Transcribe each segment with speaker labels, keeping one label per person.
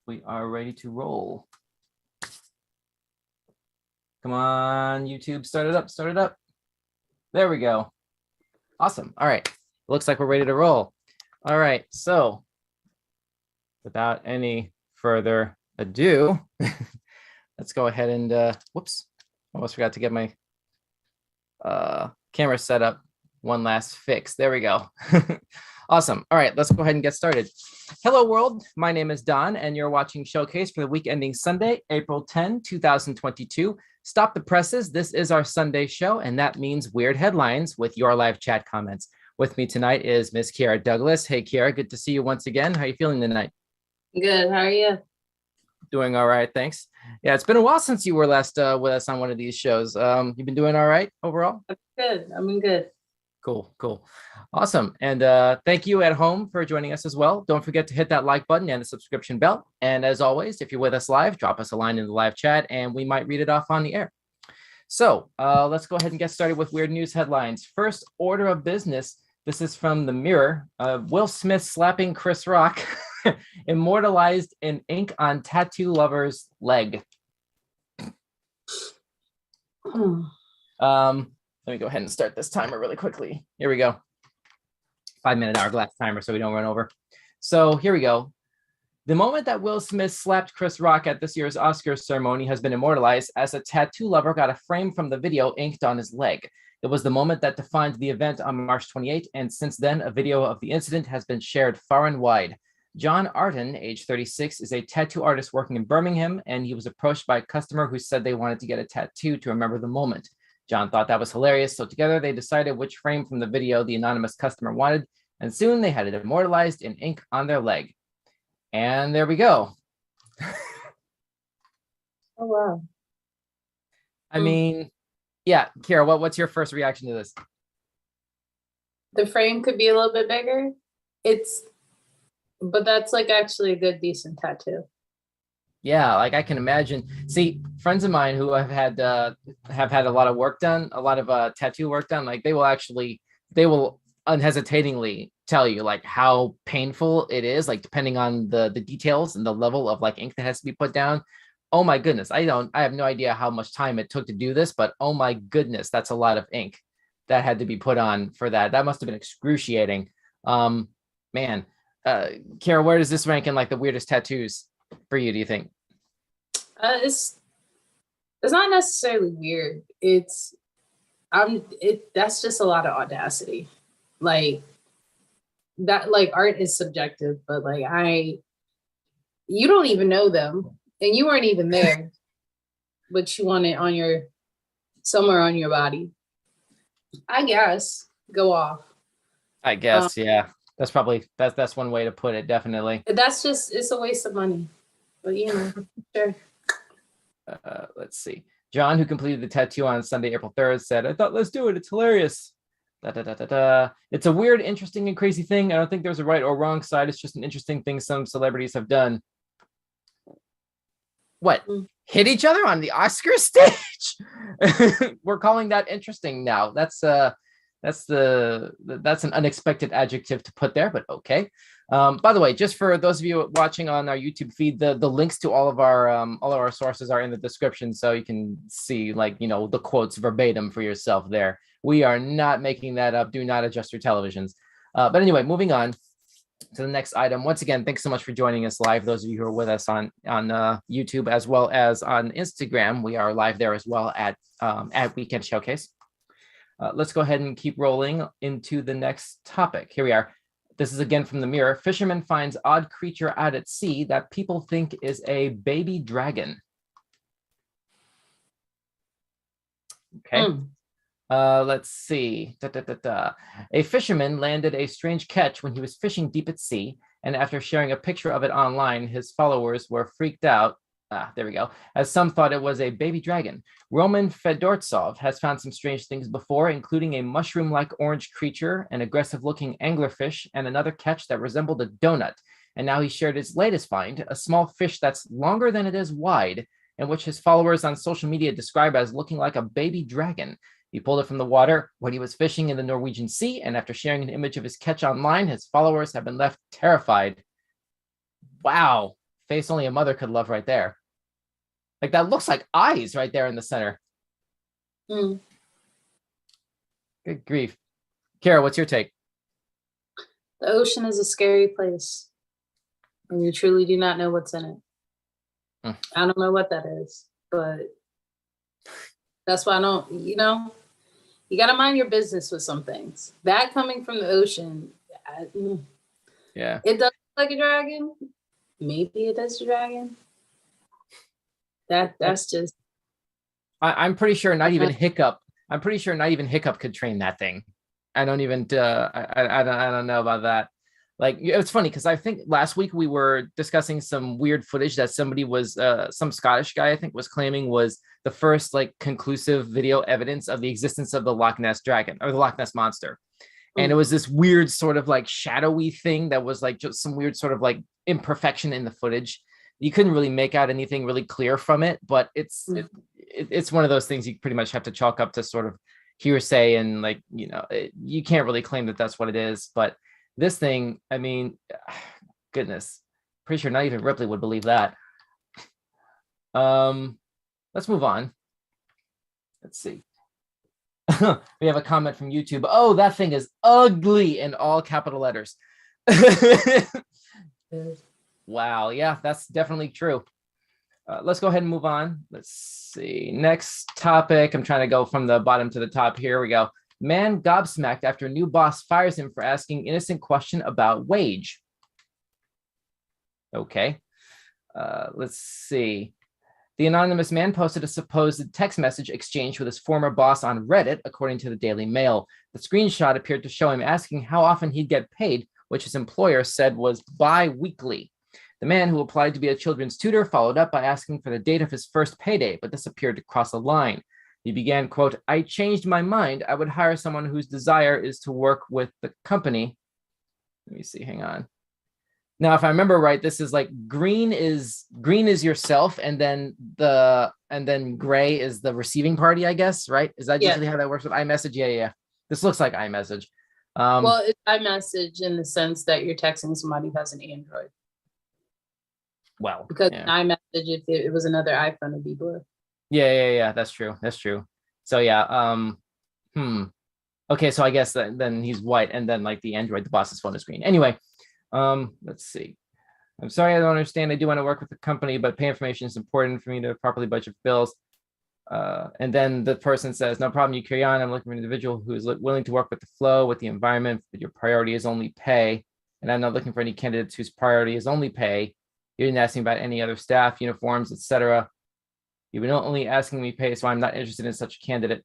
Speaker 1: We are ready to roll. Come on, YouTube, start it up, start it up. There we go. Awesome. All right. Looks like we're ready to roll. All right. So without any further ado, let's go ahead and, whoops, almost forgot to get my camera set up. One last fix. There we go. Awesome. All right, let's go ahead and get started. Hello, world. My name is Don, and you're watching Showcase for the week ending Sunday, April 10, 2022. Stop the presses. This is our Sunday show, and that means weird headlines with your live chat comments. With me tonight is Miss Kiara Douglas. Hey, Kiara, good to see you once again. How are you feeling tonight?
Speaker 2: Good. How are you?
Speaker 1: Doing all right, thanks. Yeah, it's been a while since you were last with us on one of these shows. You've been doing all right overall?
Speaker 2: I'm good. I've been good.
Speaker 1: Cool. Awesome. And thank you at home for joining us as well. Don't forget to hit that like button and the subscription bell. And as always, if you're with us live, drop us a line in the live chat and we might read it off on the air. So let's go ahead and get started with weird news headlines. First order of business. This is from the Mirror. Will Smith slapping Chris Rock immortalized in ink on tattoo lover's leg. Let me go ahead and start this timer really quickly. Here we go. 5-minute hourglass timer so we don't run over. So here we go. The moment that Will Smith slapped Chris Rock at this year's Oscars ceremony has been immortalized as a tattoo lover got a frame from the video inked on his leg. It was the moment that defined the event on March 28, and since then, a video of the incident has been shared far and wide. John Arden, age 36, is a tattoo artist working in Birmingham, and he was approached by a customer who said they wanted to get a tattoo to remember the moment. John thought that was hilarious, so together they decided which frame from the video the anonymous customer wanted, and soon they had it immortalized in ink on their leg. And there we go.
Speaker 2: Oh, wow.
Speaker 1: I mean, yeah, Kira, what's your first reaction to this?
Speaker 2: The frame could be a little bit bigger. But that's like actually a good, decent tattoo.
Speaker 1: Yeah, like I can imagine. See, friends of mine who have had a lot of work done, a lot of tattoo work done, like they will unhesitatingly tell you like how painful it is, like depending on the details and the level of like ink that has to be put down. Oh my goodness, I have no idea how much time it took to do this, but oh my goodness, that's a lot of ink that had to be put on for that. That must have been excruciating. Man, Kara, where does this rank in like the weirdest tattoos for you, do you think?
Speaker 2: It's not necessarily weird. That's just a lot of audacity. Like that, like art is subjective, but like you don't even know them and you weren't even there, but you want it somewhere on your body. I guess go off.
Speaker 1: I guess, yeah. That's one way to put it, definitely.
Speaker 2: It's a waste of money. But sure.
Speaker 1: Let's see. John, who completed the tattoo on Sunday, April 3rd, said, I thought, let's do it. It's hilarious. It's a weird, interesting, and crazy thing. I don't think there's a right or wrong side. It's just an interesting thing some celebrities have done. What? Hit each other on the Oscar stage? We're calling that interesting now. That's an unexpected adjective to put there, but okay. By the way, just for those of you watching on our YouTube feed, the links to all of our sources are in the description, so you can see like the quotes verbatim for yourself there. We are not making that up. Do not adjust your televisions. But anyway, moving on to the next item. Once again, thanks so much for joining us live. Those of you who are with us on YouTube as well as on Instagram, we are live there as well at Weekend Showcase. Let's go ahead and keep rolling into the next topic. Here we are. This is again from the Mirror. Fisherman finds odd creature out at sea that people think is a baby dragon. Okay. Let's see. A fisherman landed a strange catch when he was fishing deep at sea, and after sharing a picture of it online, his followers were freaked out. There we go. As some thought it was a baby dragon. Roman Fedortsov has found some strange things before, including a mushroom-like orange creature, an aggressive-looking anglerfish, and another catch that resembled a donut. And now he shared his latest find, a small fish that's longer than it is wide, and which his followers on social media describe as looking like a baby dragon. He pulled it from the water when he was fishing in the Norwegian Sea, and after sharing an image of his catch online, his followers have been left terrified. Wow. face only a mother could love right there. Like that looks like eyes right there in the center.
Speaker 2: Mm.
Speaker 1: Good grief. Kara, what's your take?
Speaker 2: The ocean is a scary place, and you truly do not know what's in it. I don't know what that is, but that's why I don't, you got to mind your business with some things. That coming from the ocean,
Speaker 1: Yeah.
Speaker 2: it does look like a dragon. Maybe it does a dragon. That's just.
Speaker 1: I'm pretty sure not even Hiccup. I'm pretty sure not even Hiccup could train that thing. I don't even. I don't know about that. Like it's funny because I think last week we were discussing some weird footage that somebody was, some Scottish guy I think was claiming was the first like conclusive video evidence of the existence of the Loch Ness dragon or the Loch Ness monster. And it was this weird sort of like shadowy thing that was like just some weird sort of like imperfection in the footage. You couldn't really make out anything really clear from it, but it's one of those things you pretty much have to chalk up to sort of hearsay and like, you can't really claim that that's what it is. But this thing, I mean, goodness, pretty sure not even Ripley would believe that. Let's move on. Let's see. We have a comment from YouTube. Oh, that thing is ugly in all capital letters. Wow. Yeah, that's definitely true. Let's go ahead and move on. Let's see. Next topic. I'm trying to go from the bottom to the top. Here we go. Man gobsmacked after new boss fires him for asking innocent question about wage. Okay. Let's see. The anonymous man posted a supposed text message exchange with his former boss on Reddit, according to the Daily Mail. The screenshot appeared to show him asking how often he'd get paid, which his employer said was bi-weekly. The man, who applied to be a children's tutor, followed up by asking for the date of his first payday, but this appeared to cross a line. He began, quote, "I changed my mind. I would hire someone whose desire is to work with the company." Let me see. Hang on. Now, if I remember right, this is like green is yourself, and then gray is the receiving party, I guess, right? Is that usually how that works with iMessage? Yeah. This looks like iMessage.
Speaker 2: Well, it's iMessage in the sense that you're texting somebody who has an Android.
Speaker 1: Well,
Speaker 2: because iMessage, if it was another iPhone, it'd be blue.
Speaker 1: Yeah. That's true. So yeah. Okay, so I guess then he's white, and then like the Android, the boss's phone is green. Anyway, let's see. I'm sorry, I don't understand. I do want to work with the company, but pay information is important for me to properly budget bills. And then the person says, "No problem, you carry on. I'm looking for an individual who is willing to work with the flow, with the environment, but your priority is only pay. And I'm not looking for any candidates whose priority is only pay. You didn't ask me about any other staff, uniforms, etc. You've been only asking me pay, so I'm not interested in such a candidate."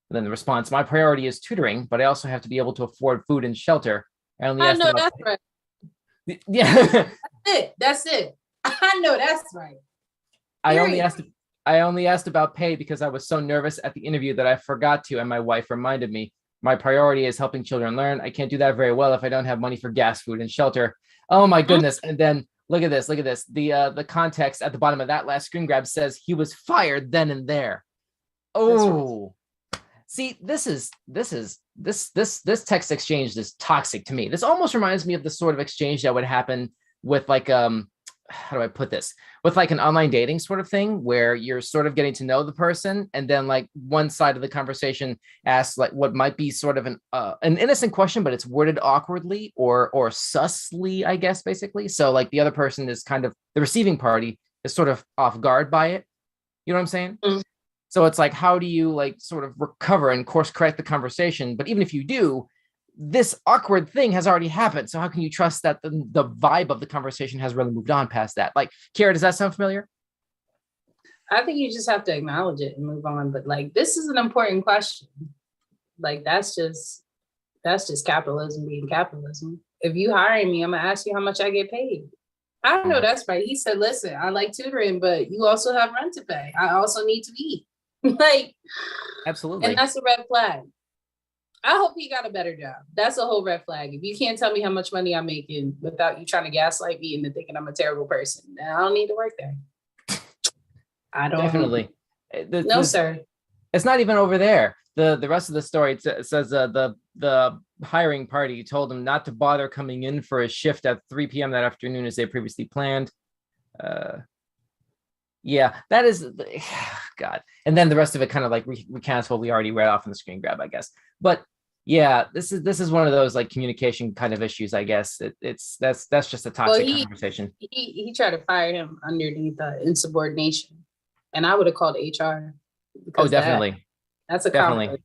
Speaker 1: And then the response: "My priority is tutoring, but I also have to be able to afford food and shelter. I only asked about
Speaker 2: that's right.
Speaker 1: Yeah.
Speaker 2: That's it. I know that's right.
Speaker 1: I only asked about pay because I was so nervous at the interview that I forgot to, and my wife reminded me. My priority is helping children learn. I can't do that very well if I don't have money for gas, food, and shelter." Oh my goodness. And then look at this. The context at the bottom of that last screen grab says he was fired then and there. Oh, see, this text exchange is toxic to me. This almost reminds me of the sort of exchange that would happen with like, how do I put this? With like an online dating sort of thing where you're sort of getting to know the person, and then like one side of the conversation asks like what might be sort of an innocent question, but it's worded awkwardly or sussly, I guess, basically. So like the other person is kind of, the receiving party is sort of off guard by it. You know what I'm saying? Mm-hmm. So it's like, how do you like sort of recover and course correct the conversation? But even if you do, this awkward thing has already happened. So how can you trust that the vibe of the conversation has really moved on past that? Like, Kara, does that sound familiar?
Speaker 2: I think you just have to acknowledge it and move on. But like, this is an important question. Like, that's just capitalism being capitalism. If you hire me, I'm gonna ask you how much I get paid. I don't know. That's right. He said, "Listen, I like tutoring, but you also have rent to pay. I also need to eat." Like,
Speaker 1: absolutely.
Speaker 2: And that's a red flag. I hope he got a better job. That's a whole red flag. If you can't tell me how much money I'm making without you trying to gaslight me into thinking I'm a terrible person, then I don't need to work there. I don't.
Speaker 1: Definitely.
Speaker 2: No, sir.
Speaker 1: It's not even over there. The rest of the story says the hiring party told him not to bother coming in for a shift at 3 p.m. that afternoon as they previously planned. Yeah, that is God. And then the rest of it kind of like recounts what we already read off on the screen grab, I guess. But yeah, this is one of those like communication kind of issues, I guess. That's just a toxic conversation.
Speaker 2: He tried to fire him underneath insubordination, and I would have called HR.
Speaker 1: Oh, definitely.
Speaker 2: That's a
Speaker 1: definitely.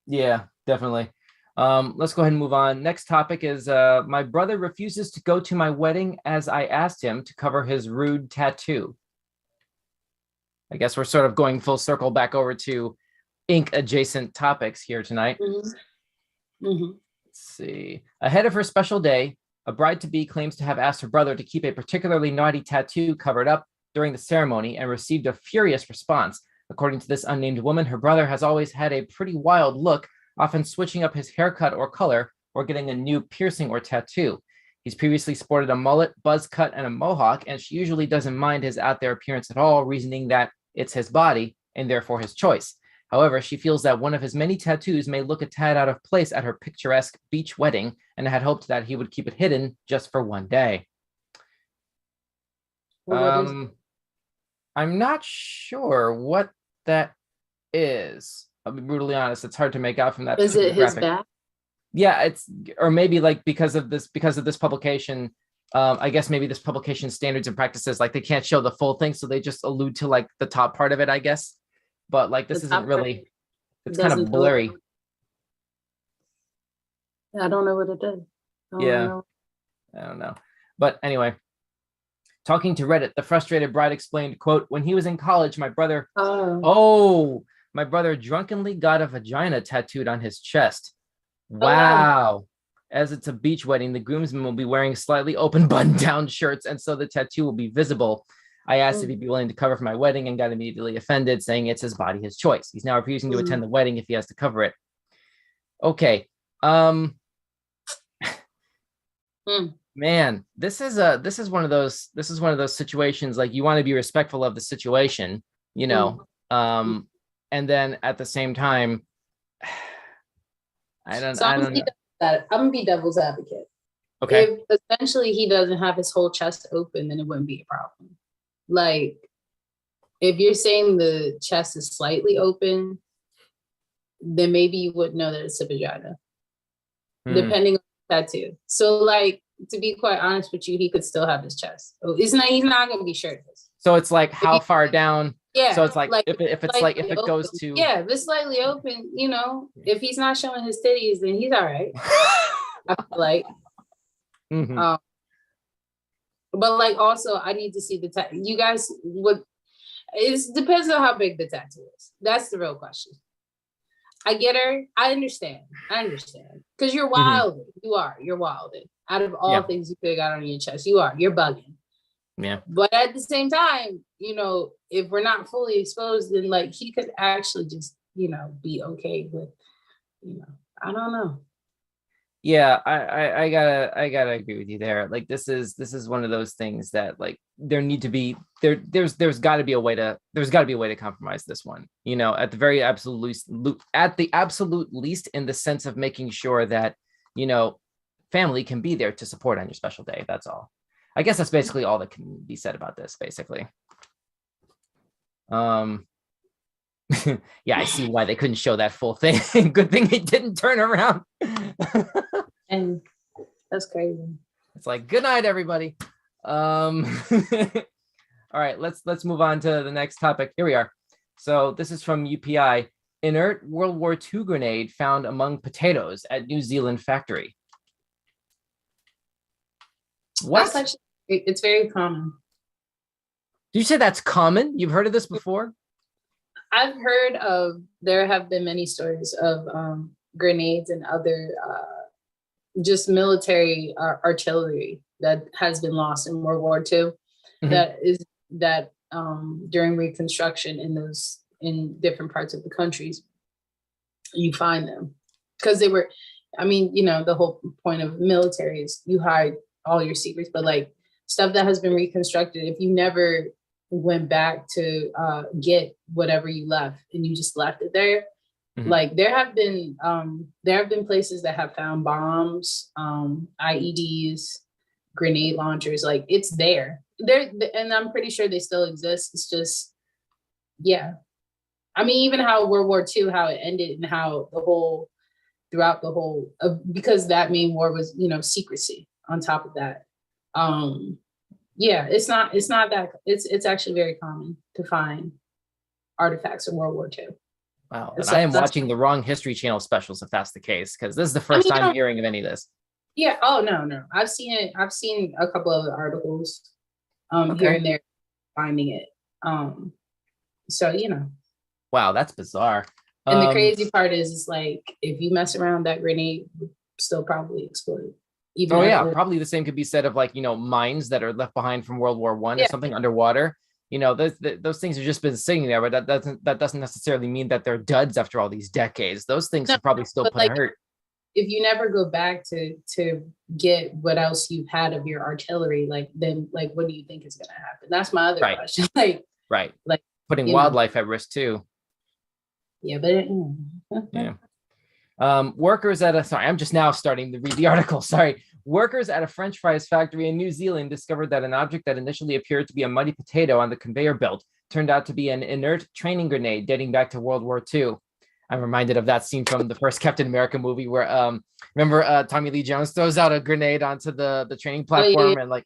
Speaker 1: Yeah, definitely. Let's go ahead and move on. Next topic is my brother refuses to go to my wedding as I asked him to cover his rude tattoo. I guess we're sort of going full circle back over to ink adjacent topics here tonight.
Speaker 2: Mm-hmm. Mm-hmm.
Speaker 1: Let's see. Ahead of her special day, a bride-to-be claims to have asked her brother to keep a particularly naughty tattoo covered up during the ceremony and received a furious response. According to this unnamed woman, her brother has always had a pretty wild look, often switching up his haircut or color or getting a new piercing or tattoo. He's previously sported a mullet, buzz cut, and a mohawk, and she usually doesn't mind his out there appearance at all, reasoning that it's his body and therefore his choice. However, she feels that one of his many tattoos may look a tad out of place at her picturesque beach wedding and had hoped that he would keep it hidden just for one day. I'm not sure what that is. I'll be brutally honest. It's hard to make out from that.
Speaker 2: Is it his back?
Speaker 1: Yeah, it's, or maybe like because of this publication, I guess maybe this publication standards and practices, like they can't show the full thing, so they just allude to like the top part of it, I guess. But like this isn't really, it's kind of blurry.
Speaker 2: I don't know what it is.
Speaker 1: I don't know. But anyway, talking to Reddit, the frustrated bride explained, quote, when he was in college, my brother drunkenly got a vagina tattooed on his chest. Wow. As it's a beach wedding, the groomsmen will be wearing slightly open button-down shirts, and so the tattoo will be visible. I asked if he'd be willing to cover for my wedding and got immediately offended, saying it's his body, his choice. He's now refusing to attend the wedding if he has to cover it. Okay. Man, this is one of those situations, like you want to be respectful of the situation, you know, and then at the same time, I don't know.
Speaker 2: I'm gonna be devil's advocate.
Speaker 1: Okay.
Speaker 2: If essentially he doesn't have his whole chest open, then it wouldn't be a problem. Like, if you're saying the chest is slightly open, then maybe you wouldn't know that it's a vagina, depending on the tattoo. So, like, to be quite honest with you, he could still have his chest. He's not going to be shirtless.
Speaker 1: So it's like how far down?
Speaker 2: Yeah.
Speaker 1: So it's like if it goes to,
Speaker 2: yeah, if it's slightly open, you know, if he's not showing his titties, then he's all right. I feel like.
Speaker 1: Mm-hmm.
Speaker 2: But like, also, I need to see the tattoo. You guys would. It depends on how big the tattoo is. That's the real question. I get her. I understand. Because you're wild. You're wilding. Out of all things you could have got on your chest, you're bugging.
Speaker 1: Yeah.
Speaker 2: But at the same time, you know, if we're not fully exposed, then like he could actually just, you know, be okay with, you know, I don't know.
Speaker 1: Yeah, I gotta agree with you there. Like this is one of those things that like there's got to be a way to compromise this one, you know, at the absolute least, in the sense of making sure that, you know, family can be there to support on your special day. That's all. I guess that's basically all that can be said about this, basically. Yeah, I see why they couldn't show that full thing. Good thing he didn't turn around.
Speaker 2: And that's crazy.
Speaker 1: It's like, good night, everybody. All right, let's move on to the next topic. Here we are. So this is from UPI. Inert World War II grenade found among potatoes at New Zealand factory. What?
Speaker 2: It's very common.
Speaker 1: Did you say that's common? You've heard of this before?
Speaker 2: I've heard of, there have been many stories of grenades and other just military artillery that has been lost in World War II. That during Reconstruction in different parts of the countries, you find them. Because they were, I mean, you know, the whole point of military is you hide all your secrets, but like stuff that has been reconstructed, if you never went back to get whatever you left and you just left it there, like there have been places that have found bombs, IEDs, grenade launchers, like it's there. and I'm pretty sure they still exist. It's just, yeah. I mean, even how World War II, how it ended, and how throughout the whole, because that main war was, secrecy on top of that. Yeah, it's not that, it's actually very common to find artifacts in World War II.
Speaker 1: Wow. And I am watching the wrong History Channel specials if that's the case, because this is the first time hearing of any of this.
Speaker 2: Yeah. Oh, no. I've seen it. I've seen a couple of the articles here and there finding it. So,
Speaker 1: Wow, that's bizarre.
Speaker 2: And the crazy part is like, if you mess around, that grenade would still probably explode.
Speaker 1: Probably the same could be said of like, mines that are left behind from World War I or something underwater. Those things have just been sitting there, but that doesn't necessarily mean that they're duds after all these decades. Those things could probably still put hurt.
Speaker 2: If you never go back to get what else you've had of your artillery, then what do you think is going to happen? That's my other question.
Speaker 1: Like putting wildlife at risk too.
Speaker 2: Yeah, but
Speaker 1: workers at I'm just now starting to read the article. Sorry. Workers at a French fries factory in New Zealand discovered that an object that initially appeared to be a muddy potato on the conveyor belt turned out to be an inert training grenade dating back to World War II. I'm reminded of that scene from the first Captain America movie where remember Tommy Lee Jones throws out a grenade onto the training platform and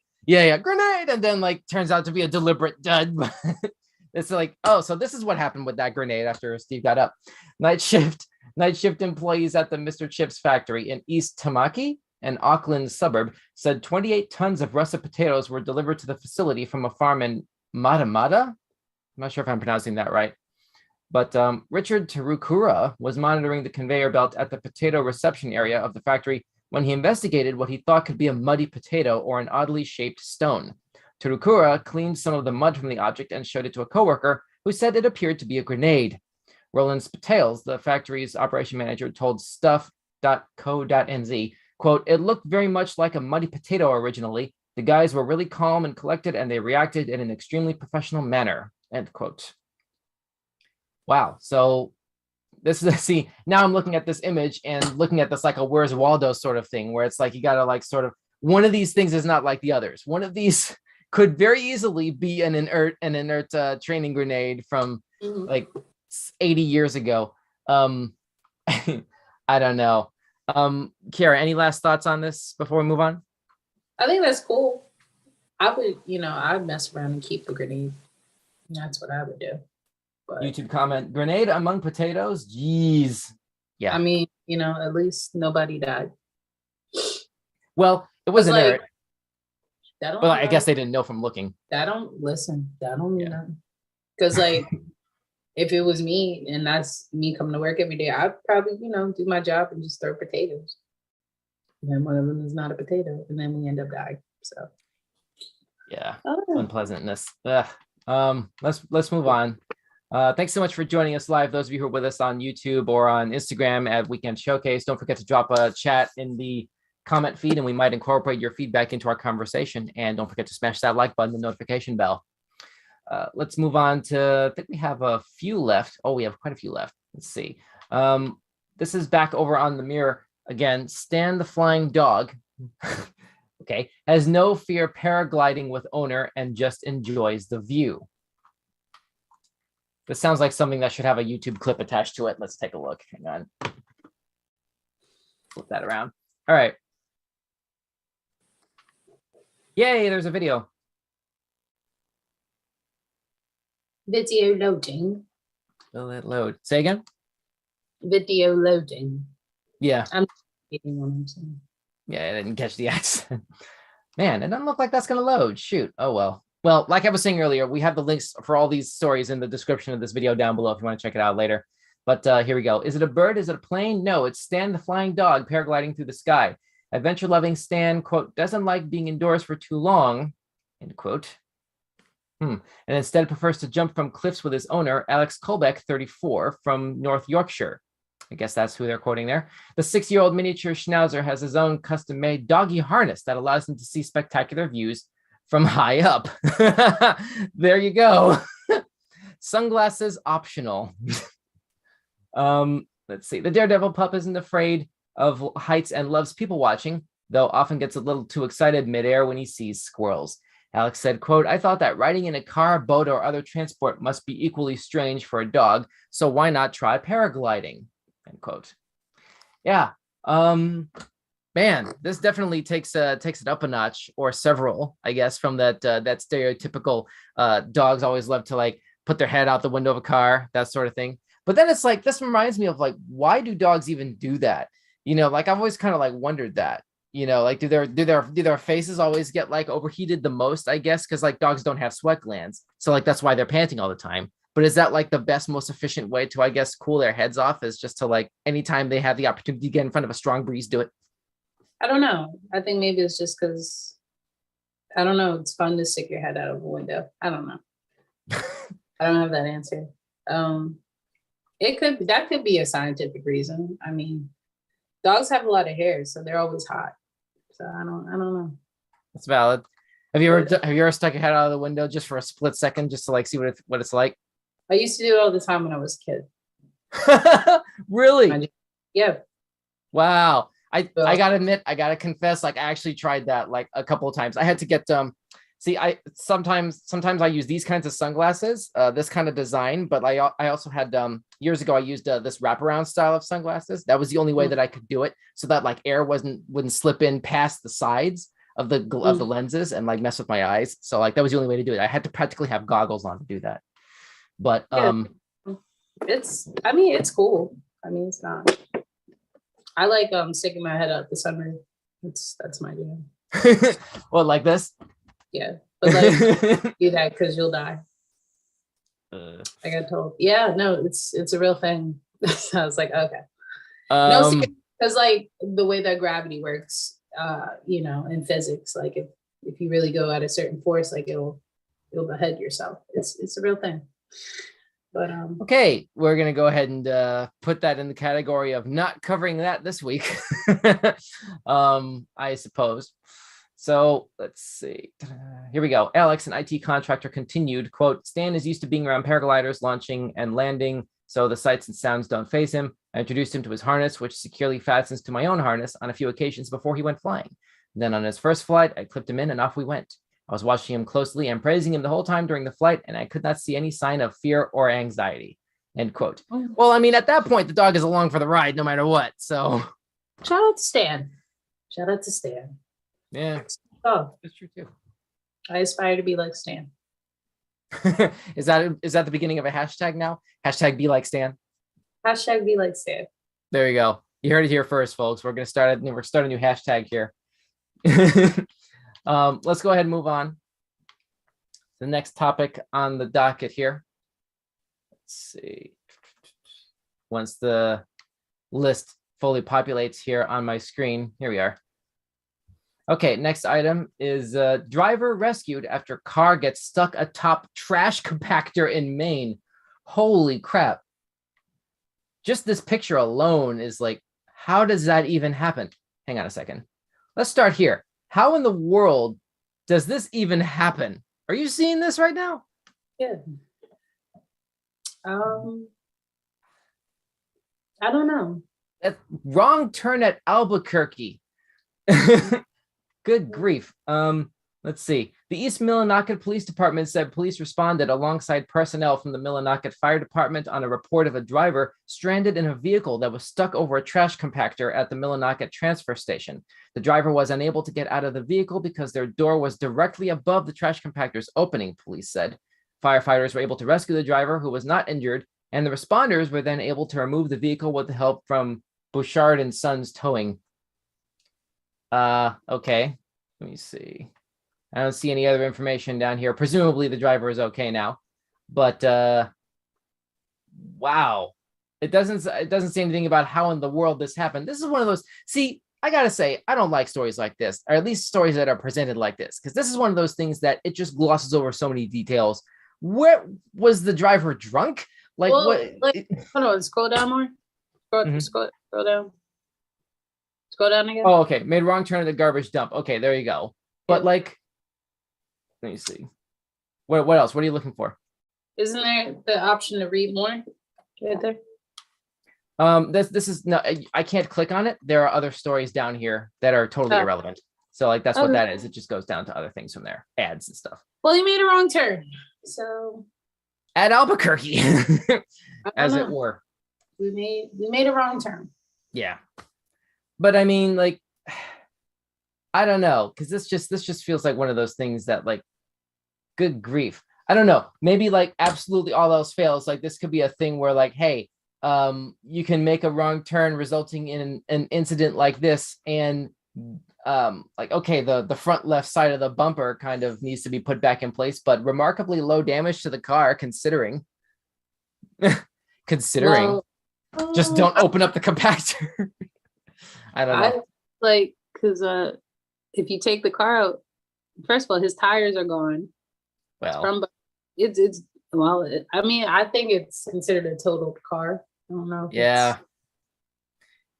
Speaker 1: grenade, and then turns out to be a deliberate dud. It's like, oh, so this is what happened with that grenade after Steve got up. Night shift employees at the Mr. Chips factory in East Tamaki, an Auckland suburb, said 28 tons of russet potatoes were delivered to the facility from a farm in Matamata. I'm not sure if I'm pronouncing that right. But Richard Tarukura was monitoring the conveyor belt at the potato reception area of the factory when he investigated what he thought could be a muddy potato or an oddly shaped stone. Tarukura cleaned some of the mud from the object and showed it to a coworker who said it appeared to be a grenade. Roland Spatales, the factory's operation manager, told stuff.co.nz, quote, "It looked very much like a muddy potato originally. The guys were really calm and collected, and they reacted in an extremely professional manner," end quote. Wow. So this is now I'm looking at this image and looking at this like a Where's Waldo sort of thing, where it's like you gotta sort of, one of these things is not like the others. One of these could very easily be an inert training grenade from 80 years ago. I don't know. Kiara, any last thoughts on this before we move on?
Speaker 2: I think that's cool. I would, I'd mess around and keep the grenade. That's what I would do. But,
Speaker 1: YouTube comment, grenade among potatoes? Jeez. Yeah.
Speaker 2: I mean, at least nobody died.
Speaker 1: Well, it was inert.
Speaker 2: Well,
Speaker 1: I guess they didn't know from looking.
Speaker 2: That don't mean nothing. Because if it was me and that's me coming to work every day, I'd probably, do my job and just throw potatoes. And then one of them is not a potato, and then we end up dying. So
Speaker 1: yeah, unpleasantness. Let's move on. Thanks so much for joining us live. Those of you who are with us on YouTube or on Instagram at Weekend Showcase, don't forget to drop a chat in the comment feed and we might incorporate your feedback into our conversation. And don't forget to smash that like button and notification bell. Let's move on to, I think we have a few left. Oh, we have quite a few left. Let's see. This is back over on the mirror again. Stan the flying dog. Okay. Has no fear paragliding with owner and just enjoys the view. This sounds like something that should have a YouTube clip attached to it. Let's take a look. Hang on. Flip that around. All right. Yay, there's a video.
Speaker 2: Video loading.
Speaker 1: Will it load? Say again?
Speaker 2: Video loading.
Speaker 1: Yeah.
Speaker 2: I'm getting what I'm saying.
Speaker 1: Yeah, I didn't catch the accent. Man, it doesn't look like that's going to load. Shoot. Oh, well. Well, like I was saying earlier, we have the links for all these stories in the description of this video down below if you want to check it out later. But here we go. Is it a bird? Is it a plane? No, it's Stan the flying dog paragliding through the sky. Adventure-loving Stan, quote, doesn't like being indoors for too long, end quote. And instead prefers to jump from cliffs with his owner, Alex Colbeck, 34, from North Yorkshire. I guess that's who they're quoting there. The 6-year-old miniature schnauzer has his own custom-made doggy harness that allows him to see spectacular views from high up. There you go. Sunglasses optional. Let's see. The daredevil pup isn't afraid of heights and loves people watching, though often gets a little too excited midair when he sees squirrels. Alex said, quote, I thought that riding in a car, boat, or other transport must be equally strange for a dog. So why not try paragliding? End quote. Yeah. Man, this definitely takes it up a notch, or several, I guess, from that stereotypical dogs always love to like put their head out the window of a car, that sort of thing. But then it's like, this reminds me of like, why do dogs even do that? Like I've always kind of like wondered that, like do their faces always get like overheated the most, I guess, because like dogs don't have sweat glands. So like that's why they're panting all the time. But is that like the best, most efficient way to, I guess, cool their heads off, is just to like anytime they have the opportunity to get in front of a strong breeze, do it?
Speaker 2: I don't know. I think maybe it's just because, I don't know, it's fun to stick your head out of a window. I don't know. I don't have that answer. That could be a scientific reason. I mean, dogs have a lot of hair, so they're always hot. So I don't know.
Speaker 1: That's valid. Have you ever stuck your head out of the window just for a split second, just to like see what it's like?
Speaker 2: I used to do it all the time when I was a kid.
Speaker 1: Really?
Speaker 2: Yeah.
Speaker 1: Wow. I gotta admit, I gotta confess, like I actually tried that like a couple of times. I had to get I sometimes I use these kinds of sunglasses, this kind of design, but I also had years ago I used this wraparound style of sunglasses. That was the only way that I could do it, so that like air wouldn't slip in past the sides of the lenses and like mess with my eyes. So like that was the only way to do it. I had to practically have goggles on to do that. But
Speaker 2: it's cool. I mean, it's not. I like sticking my head out the sunroof. That's my jam.
Speaker 1: Well, like this?
Speaker 2: Yeah, but like do that because you'll die. I got told. Yeah, no, it's a real thing. So I was like, okay. No, because like the way that gravity works, in physics, like if you really go at a certain force, like you'll behead yourself. It's a real thing. But
Speaker 1: okay, we're gonna go ahead and put that in the category of not covering that this week. I suppose. So let's see. Here we go. Alex, an IT contractor, continued, quote, Stan is used to being around paragliders launching and landing, so the sights and sounds don't faze him. I introduced him to his harness, which securely fastens to my own harness on a few occasions before he went flying. Then on his first flight, I clipped him in and off we went. I was watching him closely and praising him the whole time during the flight, and I could not see any sign of fear or anxiety. End quote. Well, I mean, at that point, the dog is along for the ride no matter what. So
Speaker 2: shout out to Stan. Shout out to Stan.
Speaker 1: Yeah.
Speaker 2: Oh,
Speaker 1: that's true too.
Speaker 2: I aspire to be like Stan.
Speaker 1: Is that the beginning of a hashtag now? Hashtag be like Stan.
Speaker 2: Hashtag be like Stan.
Speaker 1: There you go. You heard it here first, folks. We're starting a new hashtag here. Let's go ahead and move on. The next topic on the docket here. Let's see. Once the list fully populates here on my screen, here we are. Okay, next item is driver rescued after car gets stuck atop trash compactor in Maine. Holy crap. Just this picture alone is like, how does that even happen? Hang on a second. Let's start here. How in the world does this even happen? Are you seeing this right now?
Speaker 2: Yeah. I don't know.
Speaker 1: That wrong turn at Albuquerque. Good grief. Let's see. The East Millinocket Police Department said police responded alongside personnel from the Millinocket Fire Department on a report of a driver stranded in a vehicle that was stuck over a trash compactor at the Millinocket transfer station. The driver was unable to get out of the vehicle because their door was directly above the trash compactor's opening, police said. Firefighters were able to rescue the driver, who was not injured, and the responders were then able to remove the vehicle with the help from Bouchard and Sons Towing. Okay. Let me see. I don't see any other information down here. Presumably the driver is okay now, but wow. It doesn't say anything about how in the world this happened. This is one of those, see, I gotta say, I don't like stories like this, or at least stories that are presented like this, because this is one of those things that it just glosses over so many details. Where was the driver drunk? Like, well, what?
Speaker 2: Like, hold on, scroll down more. Scroll down. Scroll down again.
Speaker 1: Oh, okay. Made wrong turn at the garbage dump. Okay, there you go. But like, let me see. What else? What are you looking for?
Speaker 2: Isn't there the option to read more right there?
Speaker 1: This is no, I can't click on it. There are other stories down here that are totally irrelevant. So like that's what
Speaker 2: Okay.
Speaker 1: that is. It just goes down to other things from there, ads and stuff.
Speaker 2: Well, you made a wrong turn. So
Speaker 1: At Albuquerque,
Speaker 2: I
Speaker 1: as
Speaker 2: don't
Speaker 1: it
Speaker 2: know.
Speaker 1: were.
Speaker 2: We made a wrong turn.
Speaker 1: Yeah. But I mean, like, I don't know, because this just feels like one of those things that, like, good grief. I don't know. Maybe like absolutely all else fails. Like this could be a thing where like, hey, you can make a wrong turn resulting in an incident like this, and like, okay, the front left side of the bumper kind of needs to be put back in place, but remarkably low damage to the car considering. Considering.
Speaker 2: Well,
Speaker 1: Just don't open up the compactor. I don't know.
Speaker 2: I like because if you take the car out, first of all, his tires are gone.
Speaker 1: Well,
Speaker 2: It's well, I mean, I think it's considered a totaled car. I don't know.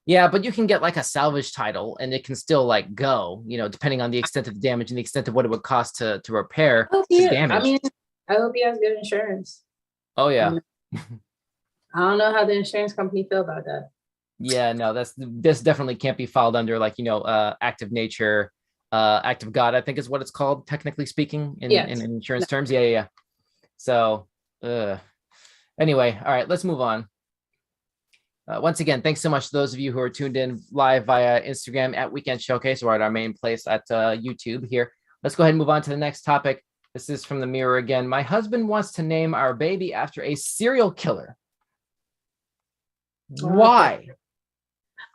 Speaker 1: yeah, but you can get like a salvage title and it can still like go, depending on the extent of the damage and the extent of what it would cost to repair the damage.
Speaker 2: I mean, I hope he has good insurance.
Speaker 1: Oh yeah.
Speaker 2: I don't know how the insurance company feel about that.
Speaker 1: Yeah, no, this definitely can't be filed under like, act of nature, act of God, I think is what it's called, technically speaking, in insurance terms. Yeah. So anyway, all right, let's move on. Once again, thanks so much to those of you who are tuned in live via Instagram at Weekend Showcase or at our main place at YouTube here. Let's go ahead and move on to the next topic. This is from the Mirror again. My husband wants to name our baby after a serial killer. Why?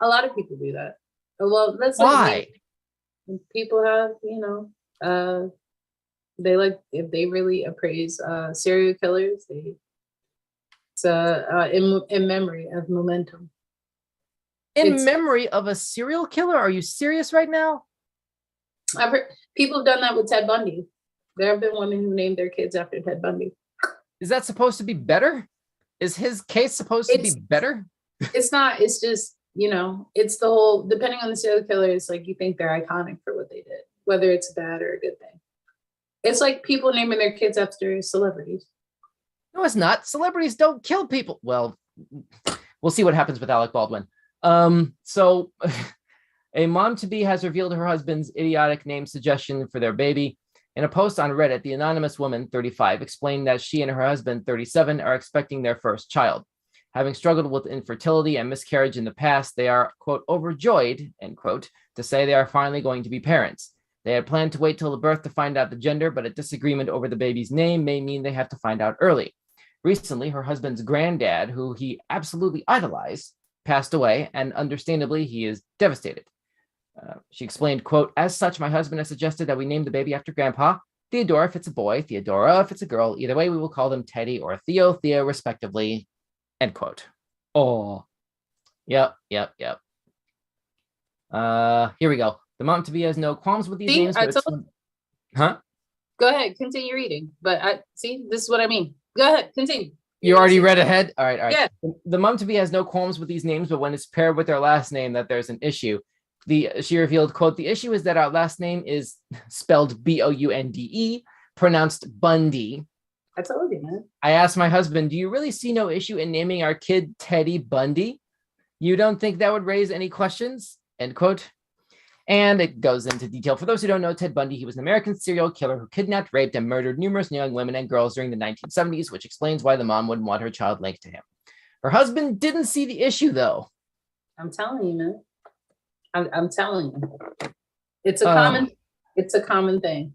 Speaker 2: A lot of people do that. Well, that's
Speaker 1: why
Speaker 2: people have, they like, if they really appraise serial killers, it's in memory of momentum.
Speaker 1: In memory of a serial killer? Are you serious right now?
Speaker 2: I've heard people have done that with Ted Bundy. There have been women who named their kids after Ted Bundy.
Speaker 1: Is that supposed to be better? Is his case supposed to be better?
Speaker 2: It's not. It's just, it's the whole, depending on the serial killer, it's like you think they're iconic for what they did, whether it's bad or a good thing. It's like people naming their kids after celebrities.
Speaker 1: No, it's not. Celebrities don't kill people. Well, we'll see what happens with Alec Baldwin. So a mom-to-be has revealed her husband's idiotic name suggestion for their baby. In a post on Reddit, the anonymous woman, 35, explained that she and her husband, 37, are expecting their first child. Having struggled with infertility and miscarriage in the past, they are, quote, overjoyed, end quote, to say they are finally going to be parents. They had planned to wait till the birth to find out the gender, but a disagreement over the baby's name may mean they have to find out early. Recently, her husband's granddad, who he absolutely idolized, passed away, and understandably, he is devastated. She explained, quote, as such, my husband has suggested that we name the baby after Grandpa. Theodora if it's a boy, Theodora if it's a girl. Either way, we will call them Teddy or Thea, respectively, end quote. Oh, yep. Here we go. The mom-to-be has no qualms with these names. Huh?
Speaker 2: Go ahead, continue reading. But this is what I mean. Go ahead, continue.
Speaker 1: You already read ahead? All right.
Speaker 2: Yeah.
Speaker 1: The mom-to-be has no qualms with these names, but when it's paired with their last name, that there's an issue. She revealed, quote, the issue is that our last name is spelled Bounde, pronounced Bundy.
Speaker 2: I told you, man.
Speaker 1: I asked my husband, do you really see no issue in naming our kid Teddy Bundy? You don't think that would raise any questions? End quote. And it goes into detail. For those who don't know, Ted Bundy, he was an American serial killer who kidnapped, raped, and murdered numerous young women and girls during the 1970s, which explains why the mom wouldn't want her child linked to him. Her husband didn't see the issue, though.
Speaker 2: I'm telling you, man. I'm telling you. It's a common thing.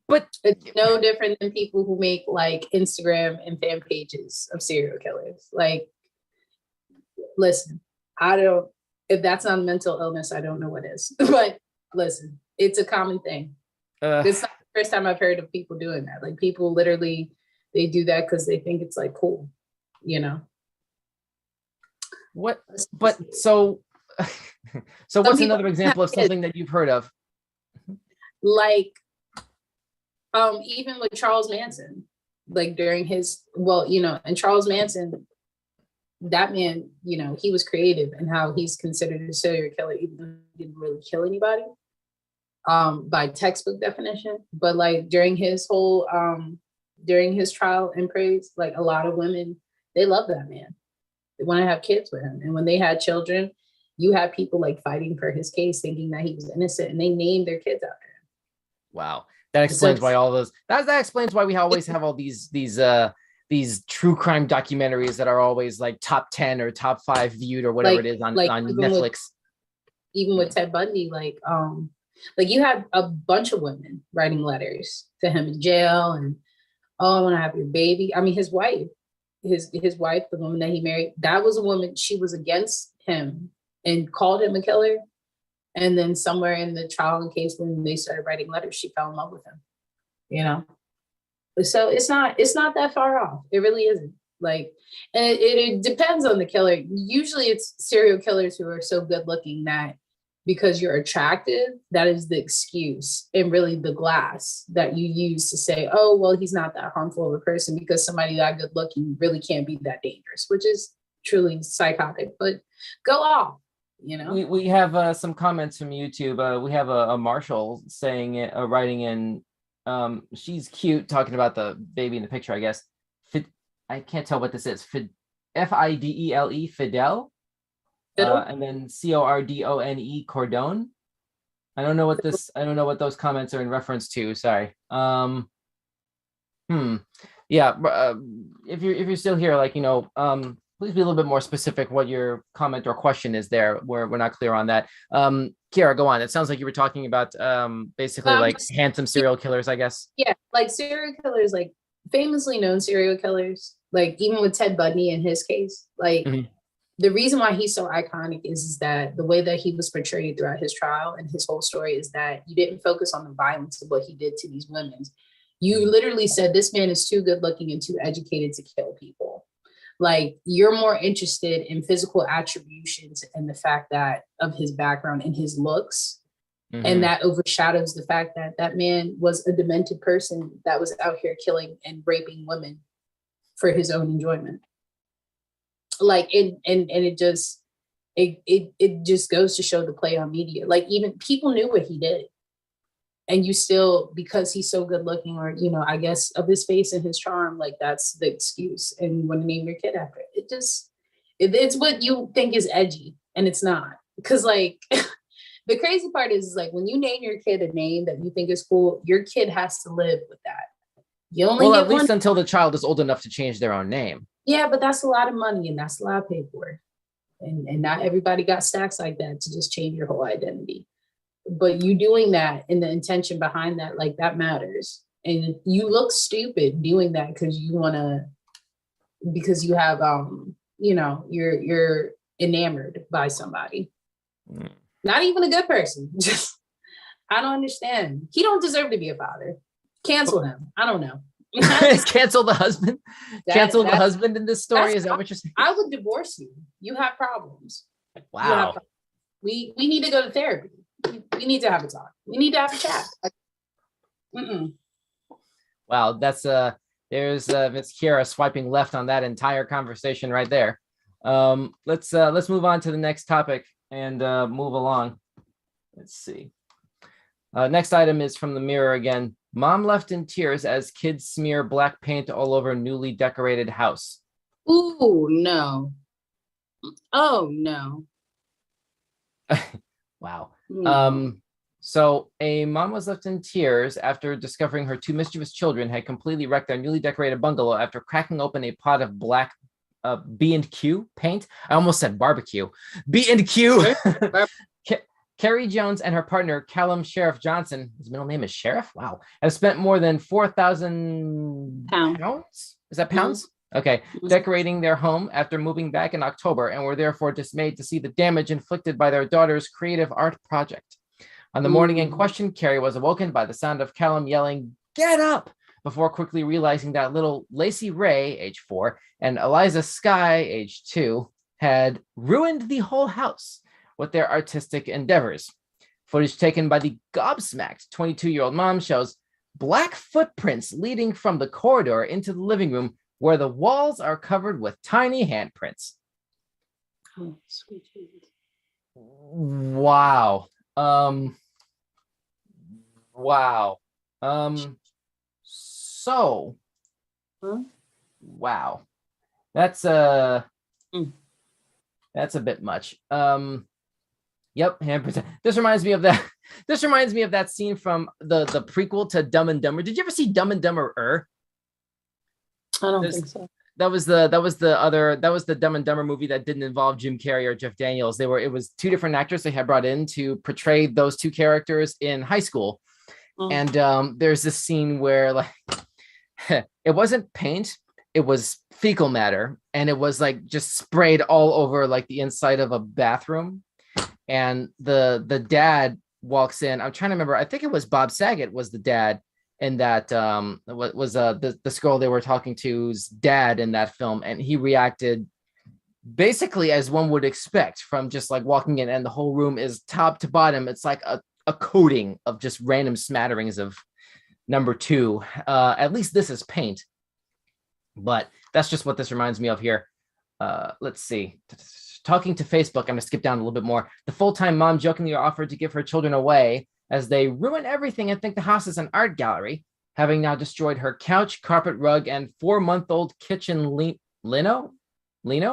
Speaker 1: But
Speaker 2: it's no different than people who make like Instagram and fan pages of serial killers. Like, listen, if that's not a mental illness, I don't know what is. But listen, it's a common thing. It's not the first time I've heard of people doing that. Like people literally, they do that because they think it's like cool,
Speaker 1: What? But so what's another example of something that you've heard of?
Speaker 2: Like, even with Charles Manson, like during his, and Charles Manson, that man, he was creative in how he's considered a serial killer, even though he didn't really kill anybody, by textbook definition. But like during his whole, during his trial and praise, like a lot of women, they love that man. They want to have kids with him. And when they had children, You have people like fighting for his case, thinking that he was innocent, and they named their kids after him.
Speaker 1: Wow. That explains why all those that explains why we always have all these true crime documentaries that are always like top 10 or top 5 viewed or whatever it is on Netflix.
Speaker 2: Even with Ted Bundy, like you had a bunch of women writing letters to him in jail and, oh, I want to have your baby. I mean, his wife, the woman that he married, that was a woman, she was against him and called him a killer. And then somewhere in the trial and case, when they started writing letters, she fell in love with him, you know? So it's not that far off. It really isn't. Like, and it depends on the killer. Usually it's serial killers who are so good looking that because you're attractive, that is the excuse and really the glass that you use to say, oh, well, he's not that harmful of a person because somebody that good looking really can't be that dangerous, which is truly psychotic. But go off. You know,
Speaker 1: we have some comments from YouTube. We have a Marshall saying it, writing in, she's cute, talking about the baby in the picture, I guess. I can't tell what this is. Fidele, Fidel, and then Cordone, Cordone. I don't know what those comments are in reference to. Sorry. Yeah. If you're still here, like, please be a little bit more specific what your comment or question is there, where we're not clear on that. Kiara, go on. It sounds like you were talking about basically like handsome serial killers, I guess.
Speaker 2: Yeah, like serial killers, like famously known serial killers, like even with Ted Bundy in his case, like the reason why he's so iconic is that the way that he was portrayed throughout his trial and his whole story is that you didn't focus on the violence of what he did to these women. You literally said this man is too good looking and too educated to kill people. Like, you're more interested in physical attributions and the fact that of his background and his looks. And that overshadows the fact that that man was a demented person that was out here killing and raping women for his own enjoyment. Like, it just goes to show the play on media. Like, even people knew what he did. And you still, because he's so good looking, or, I guess of his face and his charm, like that's the excuse. And you want to name your kid after it. It's what you think is edgy, and it's not. Because like the crazy part is like when you name your kid a name that you think is cool, your kid has to live with that. You only
Speaker 1: at least until the child is old enough to change their own name.
Speaker 2: Yeah, but that's a lot of money and that's a lot of paperwork. And not everybody got stacks like that to just change your whole identity. But you doing that and the intention behind that, like that matters. And you look stupid doing that because you have, you're enamored by somebody. Not even a good person. Just, I don't understand. He don't deserve to be a father. Cancel him. I don't know.
Speaker 1: Cancel the husband. Cancel the husband in this story. Is that what you're saying?
Speaker 2: I would divorce you. You have problems.
Speaker 1: Wow.
Speaker 2: We need to go to therapy. We need to have a talk. We need to have a chat.
Speaker 1: Wow, that's there's Miss Kiara swiping left on that entire conversation right there. Let's move on to the next topic and move along. Let's see. Next item is from the Mirror again. Mom left in tears as kids smear black paint all over newly decorated house.
Speaker 2: Ooh, no. Oh, no.
Speaker 1: Wow. So a mom was left in tears after discovering her two mischievous children had completely wrecked their newly decorated bungalow after cracking open a pot of black B&Q paint. I almost said barbecue. B&Q. Carrie Jones and her partner, Callum Sheriff Johnson, his middle name is Sheriff? Wow. Have spent more than 4,000 pounds? Is that pounds? Okay. Decorating their home after moving back in October and were therefore dismayed to see the damage inflicted by their daughter's creative art project. On the morning in question, Carrie was awoken by the sound of Callum yelling, "Get up!" before quickly realizing that little Lacey Ray, age 4, and Eliza Skye, age 2, had ruined the whole house with their artistic endeavors. Footage taken by the gobsmacked 22-year-old mom shows black footprints leading from the corridor into the living room where the walls are covered with tiny handprints.
Speaker 2: Oh, sweet Jesus.
Speaker 1: Wow. Wow. So, wow. That's a bit much. Yep, handprints. This reminds me of that. This reminds me of that scene from the prequel to Dumb and Dumber. Did you ever see Dumb and Dumber?
Speaker 2: I don't think so.
Speaker 1: That was the Dumb and Dumber movie that didn't involve Jim Carrey or Jeff Daniels. It was two different actors they had brought in to portray those two characters in high school. And there's this scene where like it wasn't paint, it was fecal matter, and it was like just sprayed all over like the inside of a bathroom. And the dad walks in. I'm trying to remember. I think it was Bob Saget was the dad, and that was this girl they were talking to's dad in that film, and he reacted basically as one would expect from just like walking in, and the whole room is top to bottom. It's like a coating of just random smatterings of number 2. At least this is paint, but that's just what this reminds me of here. Let's see. Talking to Facebook, I'm going to skip down a little bit more. The full-time mom jokingly offered to give her children away as they ruin everything and think the house is an art gallery, having now destroyed her couch, carpet rug, and 4-month-old kitchen lino? Not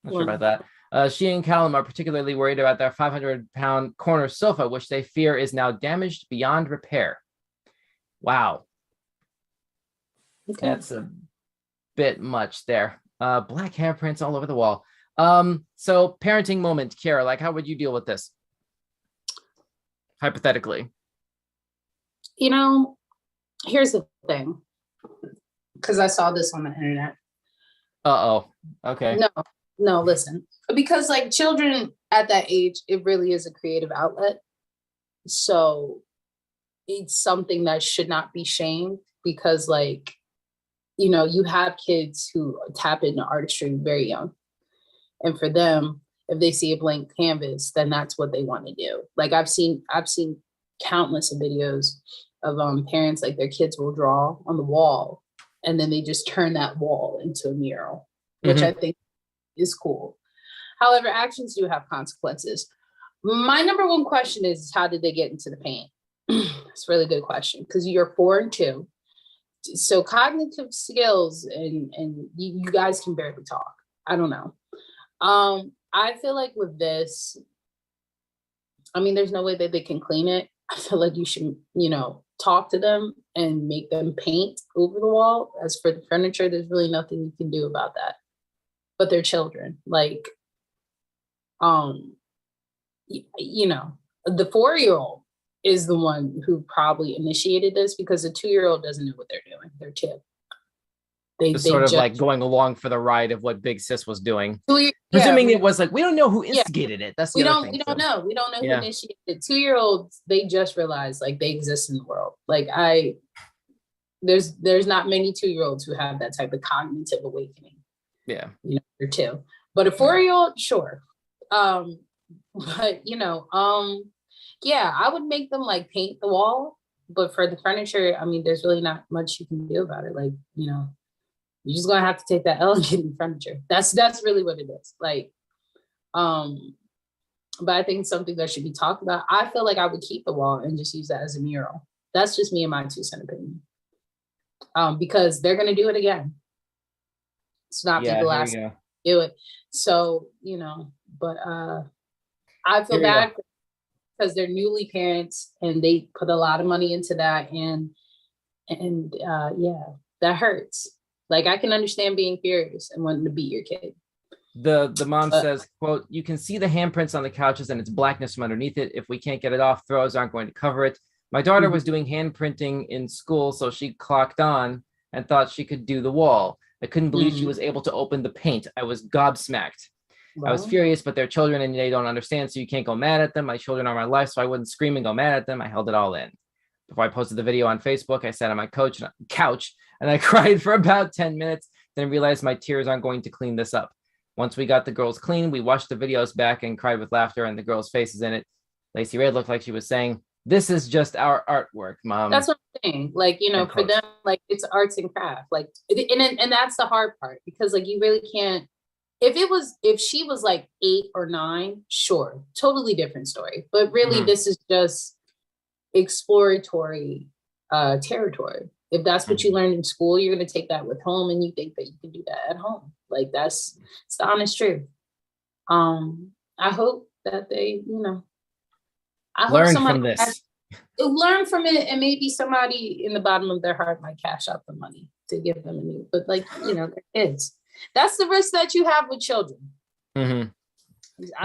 Speaker 1: sure about that. She and Callum are particularly worried about their 500-pound corner sofa, which they fear is now damaged beyond repair. Wow. Okay. That's a bit much there. Black handprints all over the wall. So parenting moment, Kiara, like how would you deal with this? Hypothetically.
Speaker 2: Here's the thing. Because I saw this on the internet.
Speaker 1: Okay.
Speaker 2: No, listen. Because like children at that age, it really is a creative outlet. So it's something that should not be shamed because like, you have kids who tap into artistry very young. And for them, if they see a blank canvas, then that's what they want to do. Like I've seen countless of videos of parents, like their kids will draw on the wall and then they just turn that wall into a mural, which I think is cool. However, actions do have consequences. My number one question is how did they get into the paint? It's a really good question because you're 4 and 2. So cognitive skills and you guys can barely talk. I don't know. I feel like with this, there's no way that they can clean it. I feel like you should, talk to them and make them paint over the wall. As for the furniture, there's really nothing you can do about that. But they're children. Like, the 4-year-old is the one who probably initiated this because the 2-year-old doesn't know what they're doing. They're 2. They
Speaker 1: sort of like going along for the ride of what Big Sis was doing.
Speaker 2: Presuming
Speaker 1: it was like, we don't know who instigated it. That's the other thing.
Speaker 2: We don't know who initiated it. 2-year-olds, they just realize like they exist in the world. Like there's not many 2-year-olds who have that type of cognitive awakening.
Speaker 1: Yeah.
Speaker 2: They're 2. But a 4-year-old, sure. But I would make them like paint the wall. But for the furniture, there's really not much you can do about it. Like, you're just gonna have to take that L and get in furniture. That's really what it is. Like, but I think it's something that should be talked about. I feel like I would keep the wall and just use that as a mural. That's just me and my 2-cent opinion. Because they're gonna do it again. It's not the last time do it. So, but I feel bad because they're newly parents and they put a lot of money into that and that hurts. Like I can understand being furious and wanting to beat your kid.
Speaker 1: The mom says, quote, "You can see the handprints on the couches and it's blackness from underneath it. If we can't get it off, throws aren't going to cover it. My daughter was doing hand printing in school, so she clocked on and thought she could do the wall. I couldn't believe she was able to open the paint. I was gobsmacked. Wow. I was furious, but they're children and they don't understand, so you can't go mad at them. My children are my life, so I wouldn't scream and go mad at them. I held it all in. Before I posted the video on Facebook, I sat on my couch and I cried for about 10 minutes, then realized my tears aren't going to clean this up. Once we got the girls clean, we watched the videos back and cried with laughter and the girls' faces in it. Lacey Red looked like she was saying, this is just our artwork, Mom.
Speaker 2: That's what I'm saying. Like, for them, like it's arts and craft. Like, and that's the hard part because like you really can't. If she was like 8 or 9, sure, totally different story. But really, this is just exploratory territory. If that's what you learned in school, you're going to take that with home and you think that you can do that at home. Like it's the honest truth. I hope that they, I hope
Speaker 1: Learn
Speaker 2: somebody
Speaker 1: from this.
Speaker 2: learn from it, and maybe somebody in the bottom of their heart might cash out the money to give them a new, but like, they're kids. That's the risk that you have with children.
Speaker 1: Mm-hmm.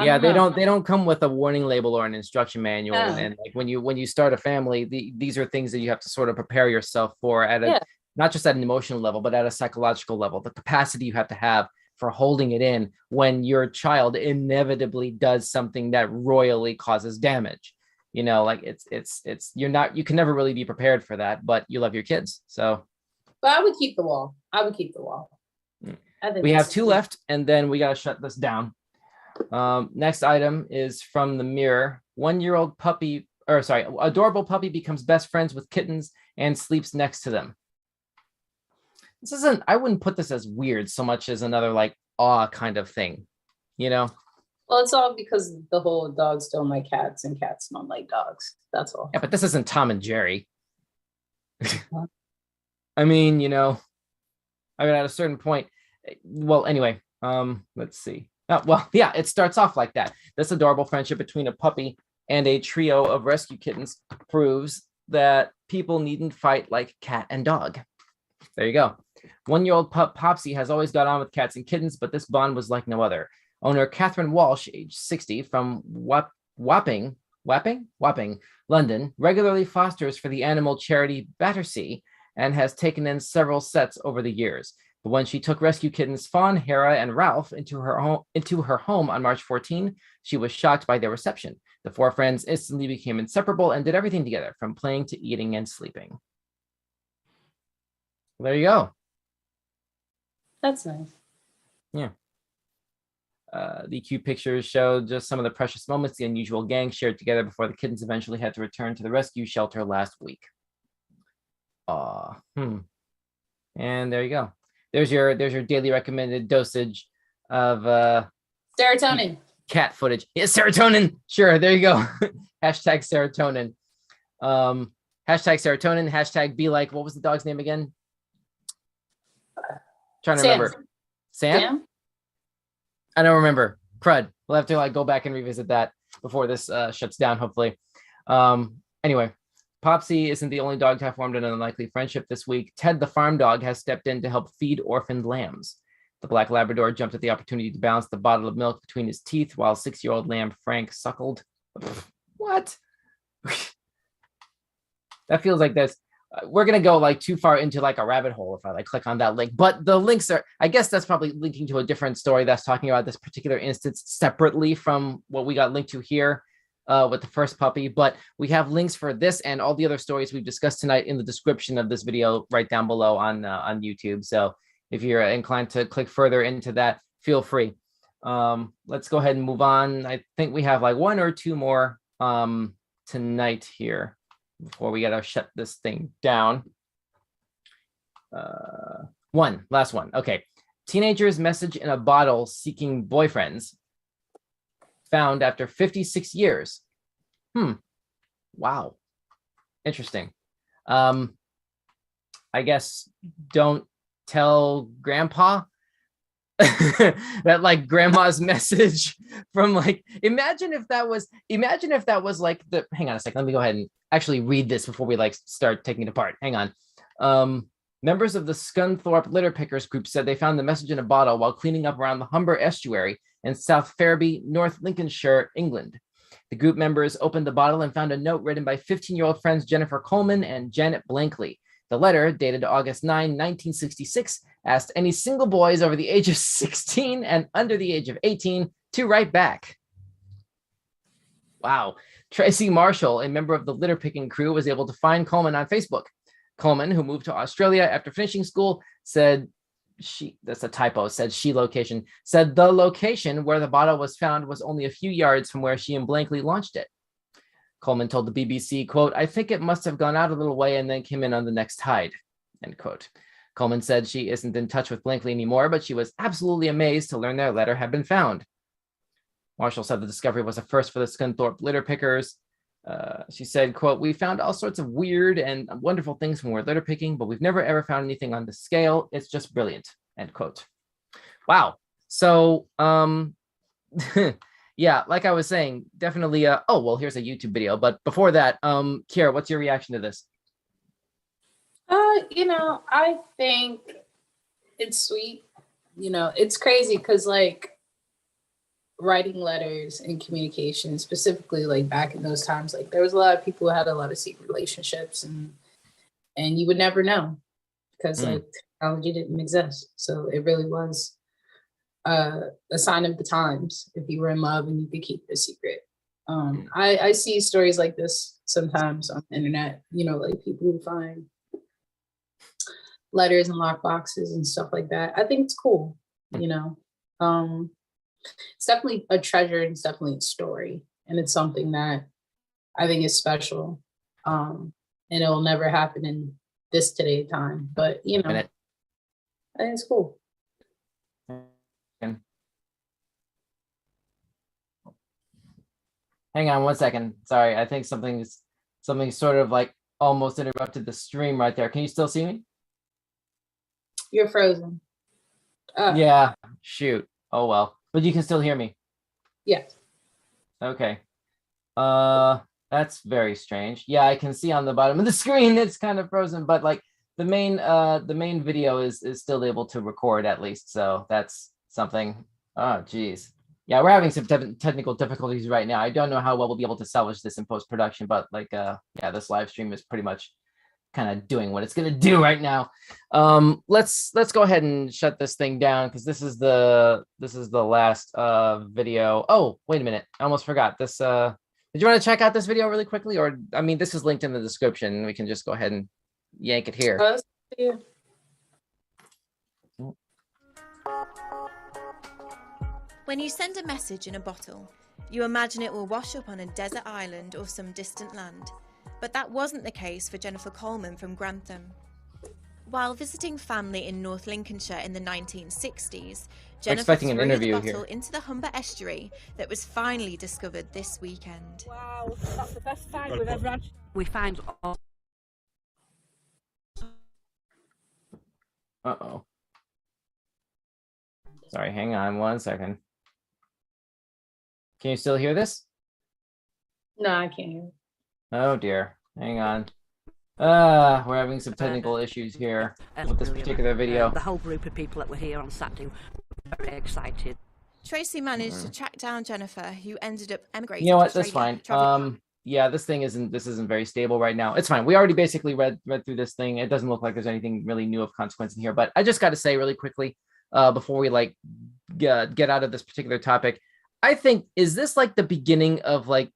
Speaker 2: Yeah,
Speaker 1: they don't come with a warning label or an instruction manual. And like when you start a family, these are things that you have to sort of prepare yourself for at a not just at an emotional level, but at a psychological level. The capacity you have to have for holding it in when your child inevitably does something that royally causes damage. Like you can never really be prepared for that, but you love your kids. So
Speaker 2: but I would keep the wall. I think
Speaker 1: we have 2 left, and then we got to shut this down. Next item is from the Mirror. Adorable puppy becomes best friends with kittens and sleeps next to them. I wouldn't put this as weird so much as another like awe kind of thing,
Speaker 2: Well, it's all because the whole dogs don't like cats and cats don't like dogs. That's all.
Speaker 1: Yeah, but this isn't Tom and Jerry. I mean, at a certain point, well, anyway, let's see. It starts off like that. This adorable friendship between a puppy and a trio of rescue kittens proves that people needn't fight like cat and dog. There you go. 1-year-old pup Popsy has always got on with cats and kittens, but this bond was like no other. Owner Catherine Walsh, age 60, from Wapping, London, regularly fosters for the animal charity Battersea and has taken in several sets over the years. But when she took rescue kittens Fawn, Hera, and Ralph into her home on March 14, she was shocked by their reception. The 4 friends instantly became inseparable and did everything together, from playing to eating and sleeping. There you go.
Speaker 2: That's nice.
Speaker 1: Yeah. The cute pictures show just some of the precious moments the unusual gang shared together before the kittens eventually had to return to the rescue shelter last week. And there you go. There's your daily recommended dosage of
Speaker 2: serotonin.
Speaker 1: Cat footage. Yeah, serotonin. Sure, there you go. Hashtag serotonin. Hashtag serotonin. Hashtag be like, what was the dog's name again? Trying to remember. Sam? I don't remember. Crud. We'll have to go back and revisit that before this shuts down, hopefully. Anyway, Popsy isn't the only dog to have formed an unlikely friendship this week. Ted the farm dog has stepped in to help feed orphaned lambs. The Black Labrador jumped at the opportunity to balance the bottle of milk between his teeth while 6-year-old lamb Frank suckled. What? That feels like this. We're going to go too far into a rabbit hole if I click on that link, but the links are, I guess that's probably linking to a different story that's talking about this particular instance separately from what we got linked to here with the first puppy. But we have links for this and all the other stories we've discussed tonight in the description of this video right down below on YouTube. So if you're inclined to click further into that, feel free. Let's go ahead and move on. I think we have 1 or 2 more tonight here before we gotta shut this thing down. Last one. Okay. Teenagers message in a bottle seeking boyfriends found after 56 years. Wow. Interesting. I guess don't tell grandpa. That grandma's message from imagine if that was the hang on a second, let me go ahead and actually read this before we start taking it apart. Hang on. Members of the Scunthorpe litter pickers group said they found the message in a bottle while cleaning up around the Humber estuary in South Ferriby, North Lincolnshire, England. The group members opened the bottle and found a note written by 15-year-old friends Jennifer Coleman and Janet Blankley. The letter, dated August 9, 1966, asked any single boys over the age of 16 and under the age of 18 to write back. Wow. Tracy Marshall, a member of the litter picking crew, was able to find Coleman on Facebook. Coleman, who moved to Australia after finishing school, said that's a typo, said the location where the bottle was found was only a few yards from where she and Blankley launched it. Coleman told the BBC, quote, "I think it must have gone out a little way and then came in on the next tide," end quote. Coleman said she isn't in touch with Blankley anymore, but she was absolutely amazed to learn their letter had been found. Marshall said the discovery was a first for the Scunthorpe litter pickers. She said, quote, "We found all sorts of weird and wonderful things when we're litter picking, but we've never ever found anything on the scale. It's just brilliant," end quote. Wow. So, Yeah, like I was saying, definitely. Oh well, here's a YouTube video. But before that, Kiara, what's your reaction to this?
Speaker 2: I think it's sweet. It's crazy because like writing letters and communication, specifically like back in those times, like there was a lot of people who had a lot of secret relationships, and you would never know because like technology didn't exist. So it really was a sign of the times if you were in love and you could keep it a secret. I see stories like this sometimes on the internet, like people who find letters and lock boxes and stuff like that. I think it's cool, you know. It's definitely a treasure and it's definitely a story. And it's something that I think is special. And it will never happen in this today time. But I think it's cool.
Speaker 1: Hang on 1 second. Sorry, I think something sort of like almost interrupted the stream right there. Can you still see me?
Speaker 2: You're frozen.
Speaker 1: Yeah, shoot. Oh well. But you can still hear me.
Speaker 2: Yes.
Speaker 1: Okay. That's very strange. Yeah, I can see on the bottom of the screen it's kind of frozen, but like the main video is still able to record at least. So that's something. Oh geez. Yeah, we're having some technical difficulties right now. I don't know how well we'll be able to salvage this in post-production, but like yeah, this live stream is pretty much kind of doing what it's gonna do right now. Let's go ahead and shut this thing down because this is the last video. Oh, wait a minute. I almost forgot this. Did you want to check out this video really quickly? Or I mean, this is linked in the description. We can just go ahead and yank it here.
Speaker 2: Yeah.
Speaker 3: When you send a message in a bottle, you imagine it will wash up on a desert island or some distant land. But that wasn't the case for Jennifer Coleman from Grantham. While visiting family in North Lincolnshire in the 1960s, Jennifer threw the bottle into the Humber estuary that was finally discovered this weekend.
Speaker 4: Wow, that's the best find we've ever had. We find all...
Speaker 1: Uh-oh. Sorry, hang on 1 second. Can you still hear this?
Speaker 2: No, I can't hear.
Speaker 1: Oh dear. Hang on. We're having some technical issues here with this particular video.
Speaker 4: The whole group of people that were here on Saturday were very excited.
Speaker 3: Tracy managed to track down Jennifer, who ended up emigrating.
Speaker 1: You know what? That's fine. Yeah, this isn't very stable right now. It's fine. We already basically read through this thing. It doesn't look like there's anything really new of consequence in here. But I just got to say really quickly, before we like get out of this particular topic, I think, is this like the beginning of like,